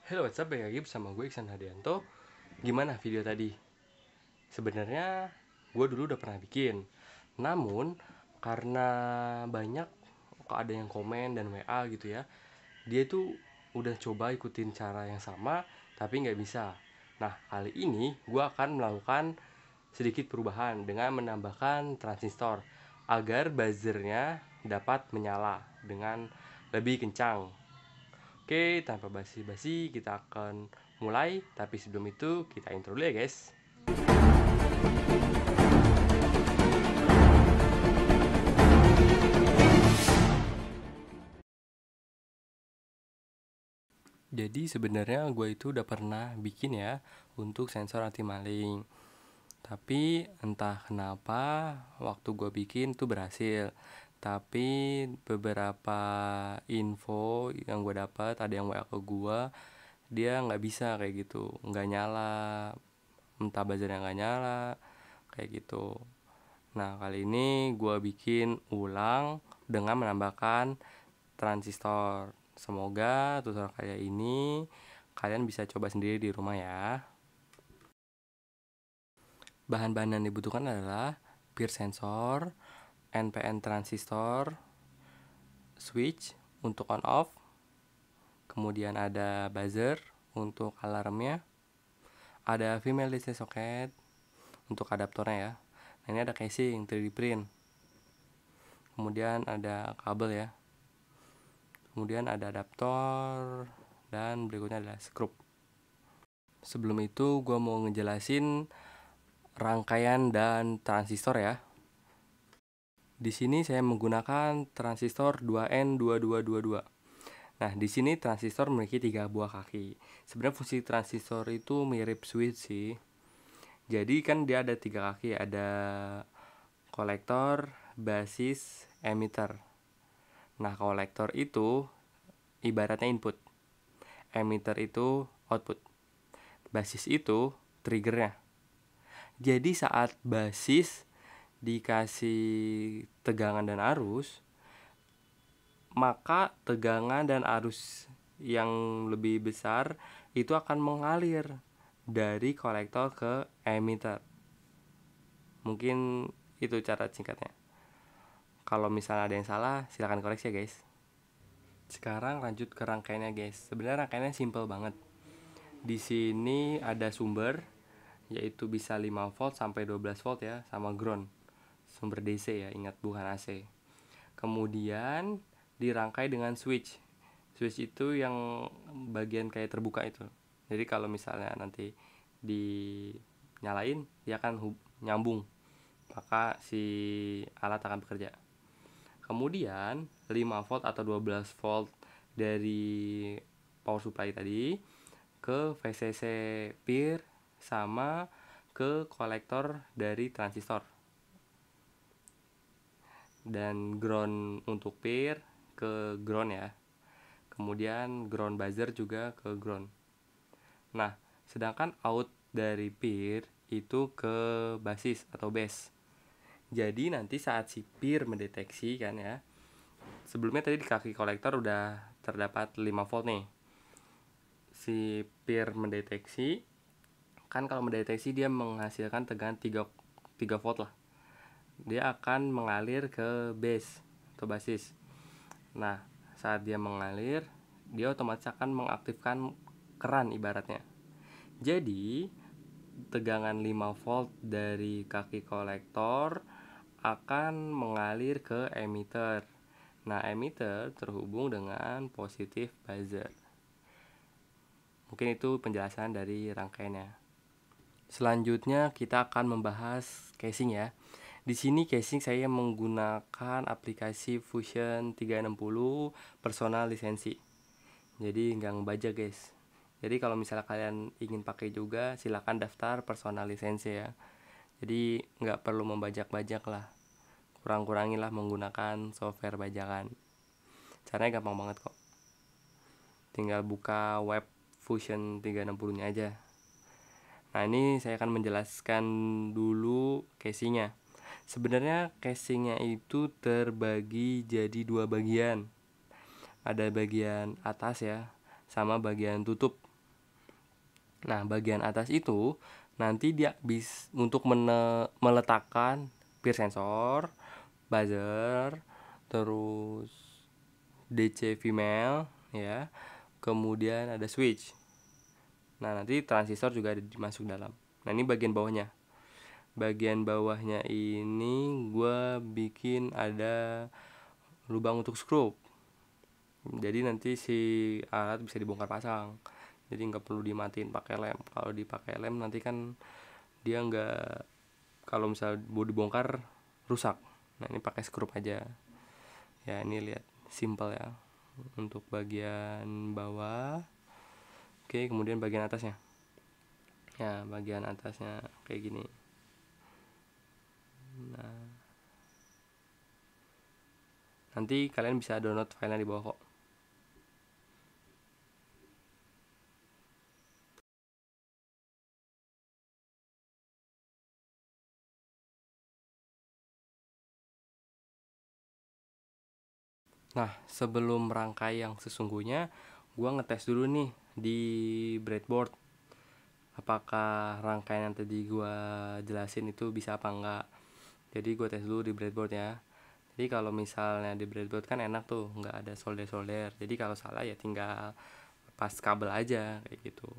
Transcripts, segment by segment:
Hello, what's up? Balik lagi bersama gue Iksan Hadianto. Gimana video tadi? Sebenarnya gue dulu udah pernah bikin. Namun karena banyak kok ada yang komen dan WA gitu ya, dia tuh udah coba ikutin cara yang sama tapi nggak bisa. Nah, kali ini gue akan melakukan sedikit perubahan dengan menambahkan transistor agar buzzernya dapat menyala dengan lebih kencang. Oke, tanpa basi-basi kita akan mulai. Tapi sebelum itu kita intro dulu ya guys. Jadi sebenarnya gue itu udah pernah bikin ya untuk sensor anti maling. Tapi entah kenapa waktu gue bikin tuh berhasil. Tapi beberapa info yang gue dapat, ada yang WA ke gue, dia nggak bisa kayak gitu, nggak nyala, entah buzzernya nggak nyala kayak gitu. Nah, kali ini gue bikin ulang dengan menambahkan transistor. Semoga tutorial kayak ini kalian bisa coba sendiri di rumah ya. Bahan-bahan yang dibutuhkan adalah peer sensor, NPN transistor, switch untuk on off, kemudian ada buzzer untuk alarmnya, ada female display socket untuk adaptornya ya. Nah, ini ada casing 3D print, kemudian ada kabel ya, kemudian ada adaptor, dan berikutnya adalah skrup. Sebelum itu gue mau ngejelasin rangkaian dan transistor ya. Di sini saya menggunakan transistor 2N2222. Nah, di sini transistor memiliki 3 buah kaki. Sebenarnya fungsi transistor itu mirip switch sih. Jadi kan dia ada 3 kaki, ada kolektor, basis, emitter. Nah, kolektor itu ibaratnya input, emitter itu output, basis itu triggernya. Jadi saat basis dikasih tegangan dan arus, maka tegangan dan arus yang lebih besar itu akan mengalir dari kolektor ke emitter. Mungkin itu cara singkatnya. Kalau misalnya ada yang salah, silahkan koreksi ya guys. Sekarang lanjut ke rangkaiannya guys. Sebenarnya rangkaiannya simple banget. Di sini ada sumber, yaitu bisa 5 volt sampai 12 volt ya, sama ground. Sumber DC ya, ingat bukan AC. Kemudian dirangkai dengan switch. Switch itu yang bagian kayak terbuka itu. Jadi kalau misalnya nanti dinyalain, dia akan nyambung, maka si alat akan bekerja. Kemudian 5 volt atau 12 volt dari power supply tadi ke VCC peer sama ke kolektor dari transistor. Dan ground untuk peer ke ground ya. Kemudian ground buzzer juga ke ground. Nah, sedangkan out dari peer itu ke basis atau base. Jadi nanti saat si peer mendeteksi kan ya, sebelumnya tadi di kaki kolektor udah terdapat 5 volt nih. Si peer mendeteksi, kan kalau mendeteksi dia menghasilkan tegangan 3 volt lah. Dia akan mengalir ke base atau basis. Nah, saat dia mengalir, dia otomatis akan mengaktifkan keran ibaratnya. Jadi, tegangan 5 volt dari kaki kolektor akan mengalir ke emitter. Nah, emitter terhubung dengan positif buzzer. Mungkin itu penjelasan dari rangkaiannya. Selanjutnya kita akan membahas casing ya. Di sini casing saya menggunakan aplikasi Fusion 360 personal lisensi. Jadi nggak ngebajak guys. Jadi kalau misalnya kalian ingin pakai juga, silakan daftar personal lisensi ya. Jadi nggak perlu membajak-bajak lah. Kurang-kurangilah menggunakan software bajakan. Caranya gampang banget kok. Tinggal buka web Fusion 360-nya aja. Nah, ini saya akan menjelaskan dulu casingnya. Sebenarnya casingnya itu terbagi jadi 2 bagian. Ada bagian atas ya, sama bagian tutup. Nah, bagian atas itu nanti dia untuk meletakkan peer sensor, buzzer, terus DC female ya. Kemudian ada switch. Nah, nanti transistor juga ada masuk dalam. Nah, ini bagian bawahnya. Bagian bawahnya ini gue bikin ada lubang untuk skrup. Jadi nanti si alat bisa dibongkar pasang. Jadi nggak perlu dimatiin pakai lem. Kalau dipakai lem nanti kan dia nggak, kalau misal mau dibongkar rusak. Nah, ini pakai skrup aja. Ya, ini lihat simple ya untuk bagian bawah. Oke, kemudian bagian atasnya. Ya, bagian atasnya kayak gini. Nah, nanti kalian bisa download filenya di bawah kok. Nah, sebelum rangkai yang sesungguhnya, gua ngetes dulu nih di breadboard. Apakah rangkaian yang tadi gua jelasin itu bisa apa enggak. Jadi gua tes dulu di breadboard ya. Jadi kalau misalnya di breadboard kan enak tuh, nggak ada solder-solder. Jadi kalau salah ya tinggal pas kabel aja kayak gitu.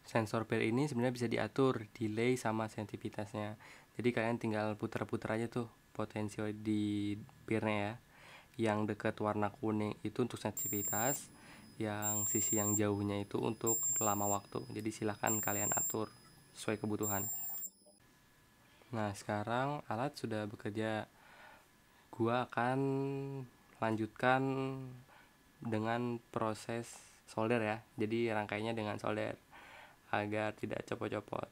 Sensor pair ini sebenarnya bisa diatur delay sama sensitivitasnya. Jadi kalian tinggal putar-putar aja tuh potensio di pairnya ya. Yang dekat warna kuning itu untuk sensitivitas, yang sisi yang jauhnya itu untuk lama waktu. Jadi silahkan kalian atur sesuai kebutuhan. Nah, sekarang alat sudah bekerja. Gua akan lanjutkan dengan proses solder ya. Jadi rangkainya dengan solder agar tidak copot-copot.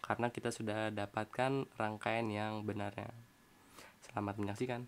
Karena kita sudah dapatkan rangkaian yang benarnya. Selamat menyaksikan.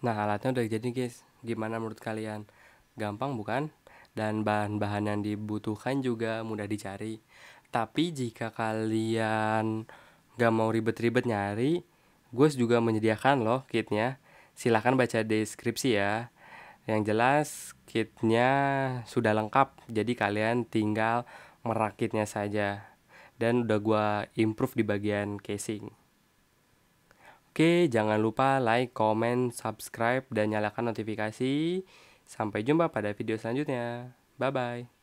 Nah, alatnya udah jadi guys. Gimana menurut kalian? Gampang bukan? Dan bahan-bahan yang dibutuhkan juga mudah dicari. Tapi jika kalian gak mau ribet-ribet nyari, gue juga menyediakan loh kitnya. Silahkan baca deskripsi ya. Yang jelas kitnya sudah lengkap, jadi kalian tinggal merakitnya saja. Dan udah gue improve di bagian casing. Oke, jangan lupa like, comment, subscribe, dan nyalakan notifikasi. Sampai jumpa pada video selanjutnya. Bye-bye.